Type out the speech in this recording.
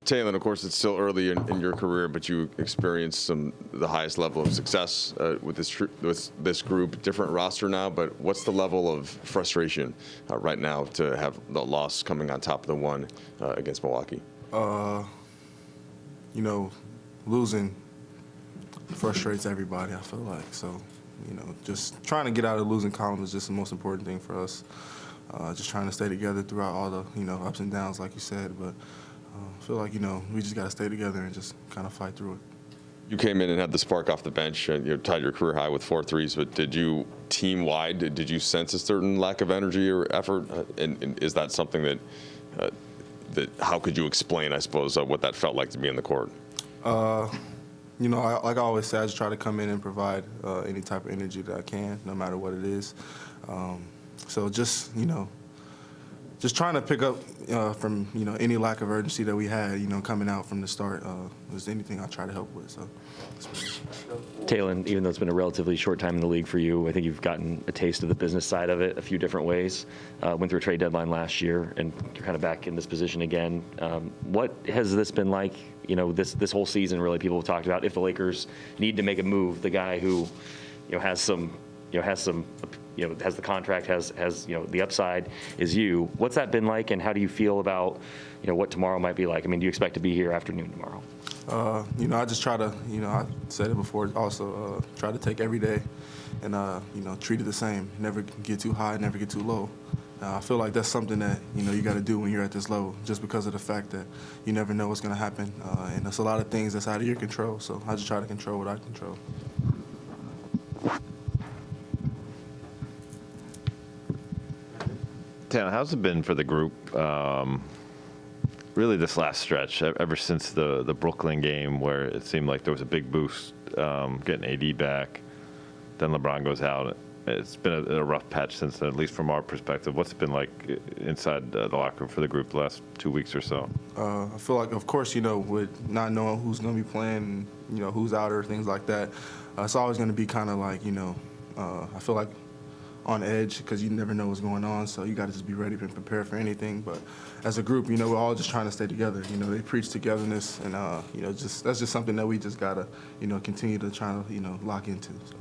Taylor, of course, it's still early in your career, but you experienced the highest level of success with this group. Different roster now, but what's the level of frustration right now to have the loss coming on top of the one against Milwaukee? You know, losing frustrates everybody, I feel like. So, you know, just trying to get out of the losing column is just the most important thing for us. Just trying to stay together throughout all the, you know, ups and downs, like you said. But I feel like, you know, we just got to stay together and just kind of fight through it. You came in and had the spark off the bench, and you tied your career high with 4 threes. But did you, team-wide, did you sense a certain lack of energy or effort? And is that something that how could you explain, I suppose, what that felt like to be in the court? You know, like I always say, I just try to come in and provide any type of energy that I can, no matter what it is. So just, you know, just trying to pick up from, you know, any lack of urgency that we had, you know, coming out from the start. Was anything I try to help with. So. Taylor, even though it's been a relatively short time in the league for you, I think you've gotten a taste of the business side of it a few different ways. Went through a trade deadline last year, and you're kind of back in this position again. What has this been like? You know, this whole season, really, people have talked about if the Lakers need to make a move, the guy who, you know, has the contract, has you know, the upside is you. What's that been like, and how do you feel about, you know, what tomorrow might be like? I mean, do you expect to be here afternoon tomorrow? You know, I just try to, you know, I said it before, also try to take every day and, you know, treat it the same. Never get too high, never get too low. I feel like that's something that, you know, you got to do when you're at this level, just because of the fact that you never know what's going to happen. And there's a lot of things that's out of your control, so I just try to control what I control. Taylor, how's it been for the group? Really, this last stretch, ever since the Brooklyn game, where it seemed like there was a big boost, getting AD back, then LeBron goes out. It's been a rough patch since then, at least from our perspective. What's it been like inside the locker room for the group the last 2 weeks or so? I feel like, of course, you know, with not knowing who's going to be playing, and, you know, who's out or things like that, it's always going to be kind of like, you know, I feel like on edge, because you never know what's going on, so you got to just be ready and prepare for anything. But as a group, you know, we're all just trying to stay together. You know, they preach togetherness, and you know, that's just something that we just gotta, you know, continue to try to, you know, lock into. So.